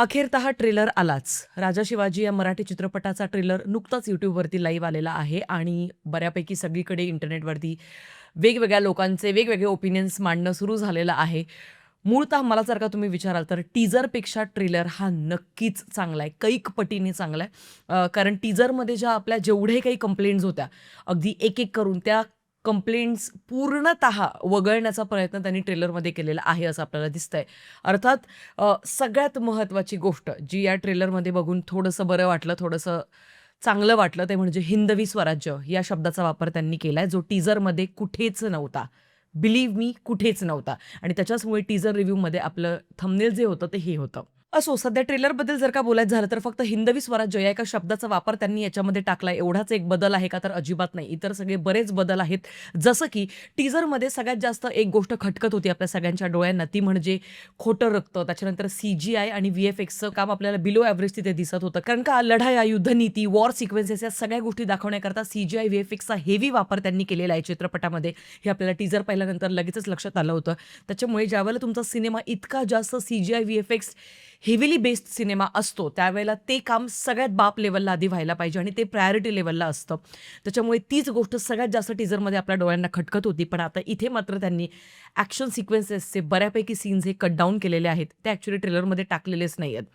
अखेरतः trailer आलाच. राजा शिवाजी या मराठी चित्रपटाचा ट्रेलर नुकताच YouTubeवरती लाईव्ह आलेला आहे आणि बऱ्यापैकी सगळीकडे इंटरनेटवरती वेगवेगळ्या लोकांचे वेगवेगळे ओपिनियन्स मांडणं सुरू झालेलं आहे. मूळतः मला जर का तुम्ही विचाराल तर टीझरपेक्षा ट्रेलर हा नक्कीच चांगला आहे. कैक पटीने चांगला आहे. कारण टीझरमध्ये ज्या आपल्या जेवढे काही कंप्लेंट्स होत्या, अगदी एक-एक करून त्या कंप्लेंट्स पूर्णतः वगळण्याचा प्रयत्न त्यांनी ट्रेलरमध्ये केलेला आहे असं आपल्याला दिसतंय. अर्थात सगळ्यात महत्त्वाची गोष्ट जी या ट्रेलरमध्ये बघून थोडंसं बरं वाटलं, थोडंसं चांगलं वाटलं ते म्हणजे हिंदवी स्वराज्य या शब्दाचा वापर त्यांनी केलाय, जो टीझरमध्ये कुठेच नव्हता. बिलीव्ह मी कुठेच नव्हता आणि त्याच्याचमुळे टीझर रिव्ह्यूमध्ये आपलं थंबनेल जे होतं ते हे होतं. असो, सध्या ट्रेलरबद्दल जर का बोलायचं झालं तर फक्त हिंदवी स्वराज्य या एका शब्दाचा वापर त्यांनी याच्यामध्ये टाकलाय एवढाच एक बदल आहे का तर अजिबात नाही. इतर सगळे बरेच बदल आहेत. जसं की टीझरमध्ये सगळ्यात जास्त एक गोष्ट खटकत होती आपल्या सगळ्यांच्या डोळ्यांना ती म्हणजे खोटं रक्त, त्याच्यानंतर CGI आणि VFXचं काम आपल्याला बिलो एव्हरेज तिथे दिसत होतं. कारण का लढाया, युद्धनीती, वॉर सिक्वेन्सेस या सगळ्या गोष्टी दाखवण्याकरता CGI, VFXचा हेवी वापर त्यांनी केलेला आहे चित्रपटामध्ये. हे आपल्याला टीझर पाहिल्यानंतर लगेचच लक्षात आलं होतं. त्याच्यामुळे ज्यावेळेला तुमचा सिनेमा इतका जास्त CGI, VFX heavily based cinema असतो, त्यावेळेला ते काम सगळ्यात बाप लेव्हलला आधी व्हायला पाहिजे आणि ते प्रायोरिटी लेव्हलला असतं. त्याच्यामुळे तीच गोष्ट सगळ्यात जास्त टीझरमध्ये आपल्या डोळ्यांना खटकत होती. पण आता इथे मात्र त्यांनी ॲक्शन सिक्वेन्सेसचे बऱ्यापैकी सीन्स हे कट डाऊन केलेले आहेत. ते ॲक्चुअली ट्रेलरमध्ये टाकलेलेच नाही आहेत.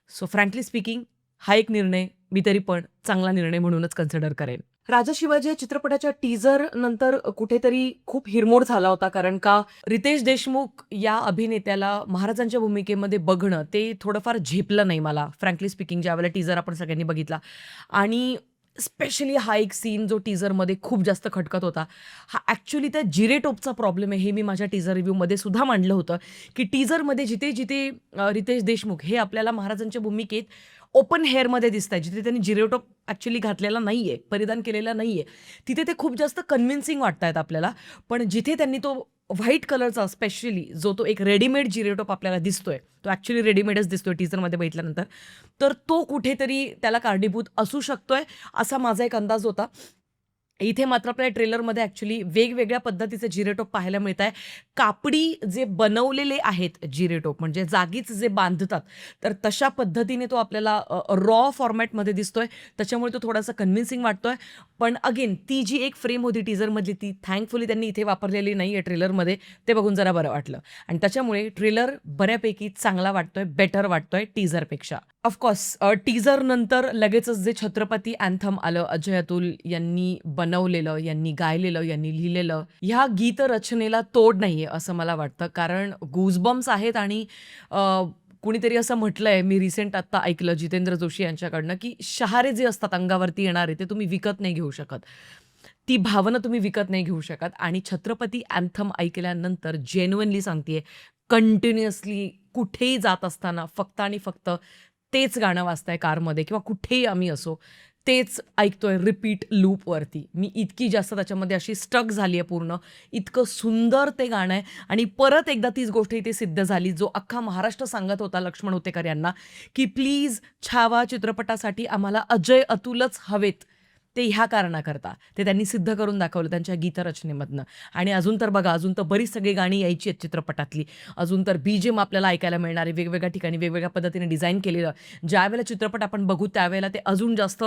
सो फ्रँकली स्पीकिंग हा एक निर्णय मी तरी पण चांगला निर्णय म्हणूनच कन्सिडर करेन. राजा शिवाजी या चित्रपटाच्या टीझर नंतर कुठेतरी खूप हिरमोड झाला होता. कारण का रितेश देशमुख या अभिनेत्याला महाराजांच्या भूमिकेमध्ये बघणं ते थोडंफार झेपलं नाही मला फ्रँकली स्पीकिंग ज्यावेळेला टीझर आपण सगळ्यांनी बघितला. आणि स्पेशली हा एक सीन जो टीझरमध्ये खूप जास्त खटकत होता. हा ॲक्चुअली त्या जिरेटोपचा प्रॉब्लेम आहे हे मी माझ्या टीझर रिव्ह्यूमध्ये सुद्धा मांडलं होतं, की टीझरमध्ये जिथे-जिथे रितेश देशमुख हे आपल्याला महाराजांच्या भूमिकेत ओपन हेअरमध्ये दिसताय, जिथे त्यांनी जिरेटोप ॲक्चुअली घातलेला नाहीये, परिधान केलेला नाहीये. तिथे ते खूप जास्त कन्विन्सिंग वाटतायत आपल्याला. पण जिथे त्यांनी तो व्हाईट कलरचा स्पेशली जो तो एक रेडीमेड जिरेटोप आपल्याला दिसतोय, तो ॲक्चुअली रेडीमेडच दिसतोय टीझरमध्ये बघितल्यानंतर. तर तो कुठेतरी त्याला कारणीभूत असू शकतोय, असा माझा एक अंदाज होता. इथे मात्र आपल्याला ट्रेलरमध्ये ॲक्चुअली वेगवेगळ्या पद्धतीचे जिरेटोप पाहायला मिळत आहे. कापडी जे बनवलेले आहेत जिरेटोप म्हणजे जागीच जे बांधतात, तर तशा पद्धतीने तो आपल्याला रॉ फॉर्मॅटमध्ये दिसतोय. त्याच्यामुळे तो थोडासा कन्विन्सिंग वाटतोय. पण अगेन ती जी एक फ्रेम होती टीझरमधली ती थँकफुली त्यांनी इथे वापरलेली नाही आहे ट्रेलरमध्ये. ते बघून जरा बरं वाटलं आणि त्याच्यामुळे ट्रेलर बऱ्यापैकी चांगला वाटतोय, बेटर वाटतोय टीझरपेक्षा. ऑफकोर्स टीझर नंतर लगेचच जे छत्रपती अँथम आलं अजय अतुल यांनी बनवलेलं, यांनी गायलेलं, यांनी लिहिलेलं, ह्या गीतरचनेला तोड नाहीये असं मला वाटतं. कारण गूजबम्स आहेत आणि कुणीतरी असं म्हटलंय, मी रिसेंट आत्ता ऐकलं जितेंद्र जोशी यांच्याकडनं, की शहारे जे असतात अंगावरती येणारे ते तुम्ही विकत नाही घेऊ शकत. ती भावना तुम्ही विकत नाही घेऊ शकत आणि छत्रपती अँथम ऐकल्यानंतर जेन्युइनली सांगतेय, कंटिन्युअसली कुठेही जात असताना फक्त आणि फक्त तेच गाणं वाजतंय कारमध्ये किंवा कुठेही आम्ही असो, तेच ऐकतोय रिपीट लूपवरती. मी इतकी जास्त त्याच्यामध्ये अशी स्टक झाली आहे पूर्ण. इतकं सुंदर ते गाणं आहे आणि परत एकदा तीच गोष्ट इथे सिद्ध झाली, जो अख्खा महाराष्ट्र सांगत होता लक्ष्मण हुतेकर यांना, की प्लीज छावा चित्रपटासाठी आम्हाला अजय अतुलच हवेत. ते ह्या कारणाकरता. ते त्यांनी सिद्ध करून दाखवलं त्यांच्या गीतरचनेमधनं. आणि अजून तर बघा, अजून तर बरीच सगळी गाणी यायची आहेत चित्रपटातली. अजून तर BGM आपल्याला ऐकायला मिळणार आहे. वेगवेगळ्या ठिकाणी वेगवेगळ्या पद्धतीने डिझाइन केलेलं. ज्यावेळेला चित्रपट आपण बघू त्यावेळेला ते अजून जास्त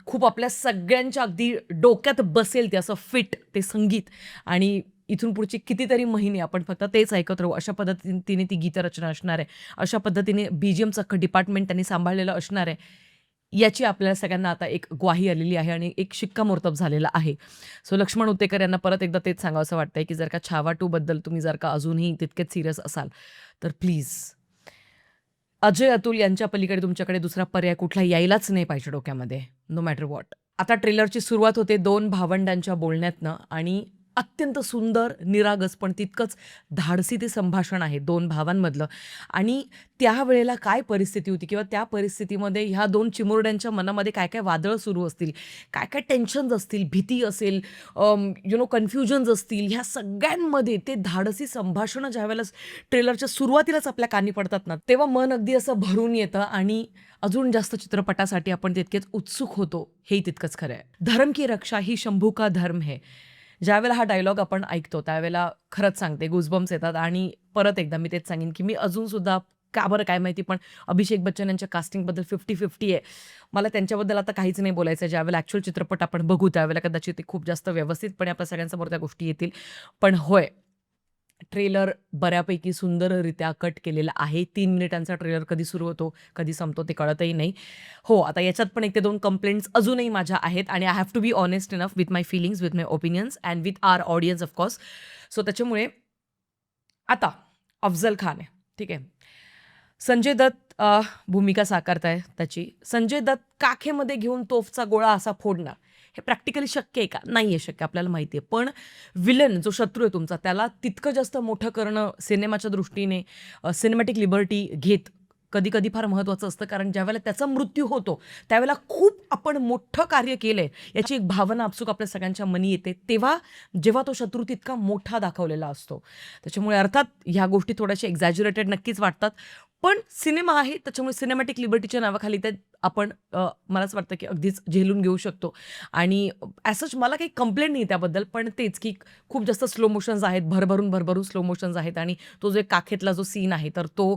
खूप आपल्या सगळ्यांच्या अगदी डोक्यात बसेल ते असं फिट ते संगीत आणि इथून पुढचे कितीतरी महिने आपण फक्त तेच ऐकत राहू. अशा पद्धतीने ती गीतरचना असणार आहे. अशा पद्धतीने BGMचं अख्खं डिपार्टमेंट त्यांनी सांभाळलेलं असणार आहे. याची आपल्याला सगळ्यांना आता एक ग्वाही आलेली आहे आणि एक शिक्कामोर्तब झालेला आहे. सो लक्ष्मण हुतेकर यांना परत एकदा तेच सांगावसं वाटतंय, की जर का छावा 2 बद्दल तुम्ही जर का अजूनही तितकेच सीरियस असाल, तर प्लीज अजय अतुल यांच्या पलीकडे तुमच्याकडे दुसरा पर्याय कुठला यायलाच नाही पाहिजे डोक्यामध्ये, नो मॅटर व्हॉट. आता ट्रेलरची सुरुवात होते 2 भावंडांच्या बोलण्यातनं आणि अत्यंत सुंदर, निरागस पण तितकंच धाडसी ते संभाषण आहे 2 भावांमधलं आणि त्यावेळेला काय परिस्थिती होती किंवा त्या परिस्थितीमध्ये ह्या 2 चिमुरड्यांच्या मनामध्ये काय-काय वादळं सुरू असतील, काय-काय टेन्शन्स असतील, भीती असेल, कन्फ्युजन्स असतील, ह्या सगळ्यांमध्ये ते धाडसी संभाषणं ज्यावेळेला ट्रेलरच्या सुरुवातीलाच आपल्या कानी पडतात ना, तेव्हा मन अगदी असं भरून येतं आणि अजून जास्त चित्रपटासाठी आपण तितकेच उत्सुक होतो, हेही तितकंच खरं आहे. धर्म की रक्षा ही शंभू का धर्म है. ज्यावेळेला हा डायलॉग आपण ऐकतो त्यावेळेला खरंच सांगते गुजबम्स येतात आणि परत एकदा मी तेच सांगेन, की मी अजूनसुद्धा का बरं काय माहिती, पण अभिषेक बच्चन यांच्या कास्टिंगबद्दल 50-50 आहे. मला त्यांच्याबद्दल आता काहीच नाही बोलायचं आहे. ज्यावेळेला ॲक्चुअल चित्रपट आपण बघू त्यावेळेला कदाचित ते खूप जास्त व्यवस्थितपणे आपल्या सगळ्यांसमोर त्या गोष्टी येतील. पण होय, ट्रेलर बऱ्यापैकी सुंदररित्या कट केलेला आहे. 3 मिनिटांचा ट्रेलर कधी सुरू होतो, कधी संपतो ते कळतही नाही. हो, आता याच्यात पण 1 ते 2 कंप्लेंट्स अजूनही माझ्या आहेत आणि I have to be honest enough with my feelings, with my opinions and with our audience of course. So त्याच्यामुळे आता अफजल खान आहे, ठीक आहे. संजय दत्त भूमिका साकारताय त्याची. संजय दत्त काखेमध्ये घेऊन तोफचा गोळा असा फोडणार, हे प्रॅक्टिकली शक्य आहे का? नाही आहे शक्य, आपल्याला माहिती आहे. पण विलन जो शत्रू आहे तुमचा, त्याला तितकं जास्त मोठं करणं सिनेमाच्या दृष्टीने, सिनेमॅटिक लिबर्टी घेत कधी-कधी फार महत्त्वाचं असतं. कारण ज्यावेळेला त्याचा मृत्यू होतो, त्यावेळेला खूप आपण मोठं कार्य केलंय याची एक भावना आपसूक आपल्या सगळ्यांच्या मनी येते. तेव्हा जेव्हा तो शत्रू तितका मोठा दाखवलेला असतो. त्याच्यामुळे अर्थात ह्या गोष्टी थोड्याशा एक्झॅज्युरेटेड नक्कीच वाटतात. पण सिनेमा आहे त्याच्यामुळे सिनेमॅटिक लिबर्टीच्या नावाखाली ते आपण मला असं वाटतं की अगदीच झेलून घेऊ शकतो. आणि ॲज सच मला काही कंप्लेंट नाही त्याबद्दल. पण तेच की खूप जास्त स्लो मोशन्स आहेत, भरभरून स्लो मोशन्स आहेत आणि तो जो एक काखेतला जो सीन आहे तर तो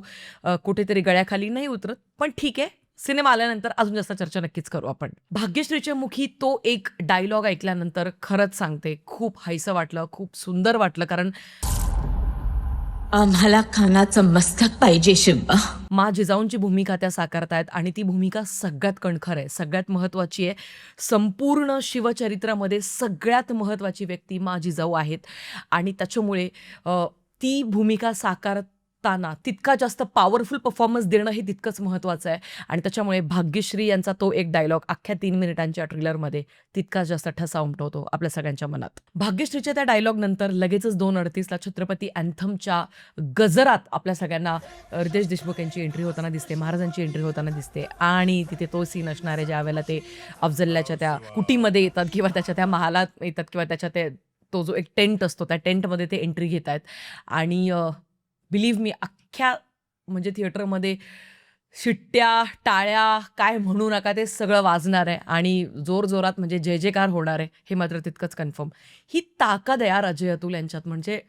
कुठेतरी गळ्याखाली नाही उतरत. पण ठीक आहे, सिनेमा आल्यानंतर अजून जास्त चर्चा नक्कीच करू आपण. भाग्यश्रीच्या मुखी तो एक डायलॉग ऐकल्यानंतर खरंच सांगते, खूप हायसं वाटलं, खूप सुंदर वाटलं. कारण आम्हाला खानाचं मस्तक पाहिजे शिब्बा. मा जिजाऊंची भूमिका त्या साकारतायत आणि ती भूमिका सगळ्यात कणखर आहे, सगळ्यात महत्त्वाची आहे. संपूर्ण शिवचरित्रामध्ये सगळ्यात महत्त्वाची व्यक्ती मा जिजाऊ आहेत आणि त्याच्यामुळे ती भूमिका साकारताना तितका जास्त पॉवरफुल परफॉर्मन्स देणं हे तितकंच महत्त्वाचं आहे. आणि त्याच्यामुळे भाग्यश्री यांचा तो एक डायलॉग अख्ख्या 3 मिनिटांच्या ट्रेलरमध्ये तितकाच जास्त ठसा उमटवतो आपल्या सगळ्यांच्या मनात. भाग्यश्रीच्या त्या डायलॉगनंतर लगेचच 2:38ला छत्रपती अँथमच्या गजरात आपल्या सगळ्यांना रितेश देशमुख यांची एंट्री होताना दिसते, महाराजांची एंट्री होताना दिसते. आणि तिथे तो सीन असणार आहे ज्यावेळेला ते अफजलच्या त्या कुटीमध्ये येतात किंवा त्याच्या त्या महालात येतात किंवा त्याच्या तो जो एक टेंट असतो त्या टेंटमध्ये ते एंट्री घेत आहेत. आणि बिलीव्ह मी अख्ख्या म्हणजे थिएटरमध्ये शिट्ट्या, टाळ्या काय म्हणू नका ते सगळं वाजणार आहे आणि जोरजोरात म्हणजे जय जयकार होणार आहे, हे मात्र तितकंच कन्फर्म. ही ताकद आहे यार अजय अतुल यांच्यात, म्हणजे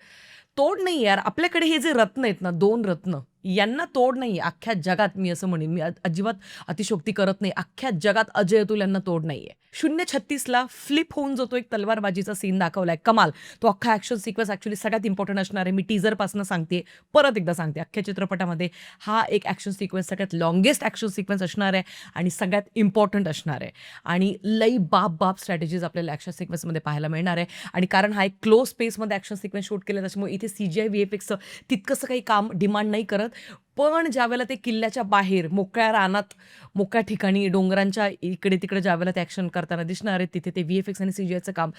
तोड नाही यार. आपल्याकडे हे जे रत्न आहेत ना, 2 रत्न, यांना तोड नाही अख्ख्या जगात. मी असं म्हणेन, मी अजिबात अतिशोक्ती करत नाही. अख्ख्या जगात अजय अतुल यांना तोड नाही आहे. 0:36ला फ्लिप होऊन जो तो एक तलवारबाजीचा सीन दाखवलाय, कमाल. तो अख्खा ॲक्शन सिक्वेन्स ॲक्च्युअली सगळ्यात इम्पॉर्टंट असणार आहे. मी टीझरपासून सांगते, परत एकदा सांगते, अख्ख्या चित्रपटामध्ये हा एक ॲक्शन सिक्वेन्स सगळ्यात लाँगेस्ट ॲक्शन सिक्वेन्स असणार आहे आणि सगळ्यात इम्पॉर्टंट असणार आहे. आणि लई बाप स्ट्रॅटेजीज आपल्याला ॲक्शन सिक्वेन्समध्ये पाहायला मिळणार आहे. आणि कारण हा एक क्लोज स्पेसमध्ये ॲक्शन सिक्वेन्स शूट केला, त्याच्यामुळे इथे CGI VFXचं तितकंसं काही काम डिमांड नाही करत. पण ज्यावेळेला ते किल्ल्याच्या बाहेर मोकळ्या रानात, मोकळ्या ठिकाणी, डोंगरांच्या इकडे तिकडे ज्यावेळेला ते ॲक्शन करताना दिसणार आहे, तिथे ते VFX आणि CGIचं काम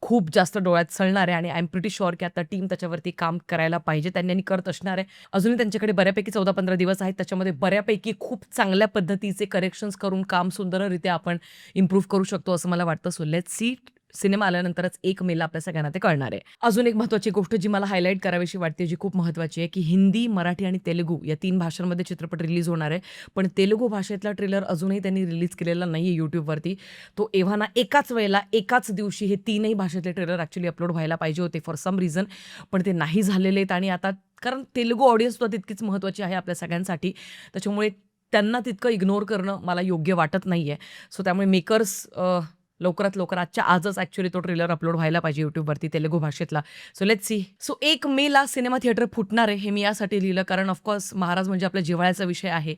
खूप जास्त डोळ्यात चढणार आहे. आणि आय एम प्रिटी शुअर की आता टीम त्याच्यावरती काम करायला पाहिजे, त्यांनी करत असणार आहे. अजूनही त्यांच्याकडे बऱ्यापैकी 14-15 दिवस आहेत. त्याच्यामध्ये बऱ्यापैकी खूप चांगल्या पद्धतीचे करेक्शन्स करून काम सुंदररित्या आपण इम्प्रूव्ह करू शकतो असं मला वाटतं. So let's see. सिनेमा आल्यानंतरच 1 मेला आपल्या सगळ्यांना ते कळणार आहे. अजून एक महत्त्वाची गोष्ट जी मला हायलाईट करावीशी वाटते, जी खूप महत्त्वाची आहे, की हिंदी, मराठी आणि तेलुगू या 3 भाषांमध्ये चित्रपट रिलीज होणार आहे. पण तेलुगू भाषेतला ट्रेलर अजूनही त्यांनी रिलीज केलेला नाही आहे YouTubeवरती. तो एव्हाना एकाच वेळेला, एकाच दिवशी हे 3ही भाषेतले ट्रेलर ॲक्च्युअली अपलोड व्हायला पाहिजे होते फॉर सम रिझन. पण ते नाही झालेले आहेत. आणि आता कारण तेलुगू ऑडियन्ससुद्धा तितकीच महत्त्वाची आहे आपल्या सगळ्यांसाठी, त्याच्यामुळे त्यांना तितकं इग्नोर करणं मला योग्य वाटत नाही आहे. सो त्यामुळे मेकर्स लवकरात लवकर आजच्या आजच ॲक्च्युअली तो ट्रेलर अपलोड व्हायला पाहिजे YouTubeवरती तेलुगू भाषेतला. So let's see. सो 1 मेला सिनेमा थिएटर फुटणार आहे, हे मी यासाठी लिहिलं कारण ऑफकोर्स महाराज म्हणजे आपल्या जिव्हाळ्याचा विषय आहे.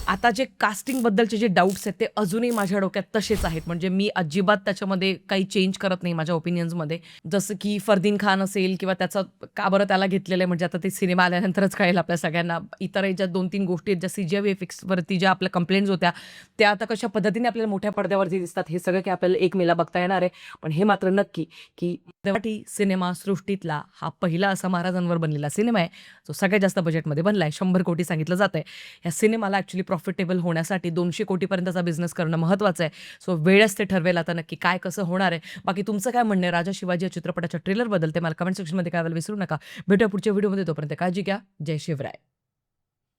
आता जे कास्टिंगबद्दलचे जे डाऊट्स आहेत ते अजूनही माझ्या डोक्यात तसेच आहेत. म्हणजे मी अजिबात त्याच्यामध्ये काही चेंज करत नाही माझ्या ओपिनियन्समध्ये. जसं की फरदीन खान असेल किंवा त्याचा का बरं त्याला घेतलेलं आहे, म्हणजे आता ते सिनेमा आल्यानंतरच कळेल आपल्या सगळ्यांना. इतरही ज्या 2-3 गोष्टी आहेत, ज्या CGI VFXवरती ज्या आपल्या कंप्लेंट्स होत्या, त्या आता कशा पद्धतीने आपल्याला मोठ्या पडद्यावरती दिसतात, हे सगळं काही आपल्याला 1 मेला बघता येणार आहे. पण हे मात्र नक्की की मराठी सिनेमा सृष्टीतला हा पहिला असा महाराजांवर बनलेला सिनेमा आहे, जो सगळ्यात जास्त बजेटमध्ये बनला आहे. 100 कोटी सांगितलं जात आहे. या सिनेमाला ॲक्च्युअली प्रॉफिटेबल होण्यासाठी 200 कोटीपर्यंतचा बिझनेस करणं महत्त्वाचं आहे. सो वेळच ते ठरवेल आता नक्की काय कसं होणार आहे. बाकी तुमचं काय म्हणणं आहे राजा शिवाजी या चित्रपटाच्या ट्रेलरबद्दल ते मला कमेंट सेक्शनमध्ये कळवायला विसरू नका. भेटूया पुढच्या व्हिडिओमध्ये. तोपर्यंत काळजी घ्या. जय शिवराय.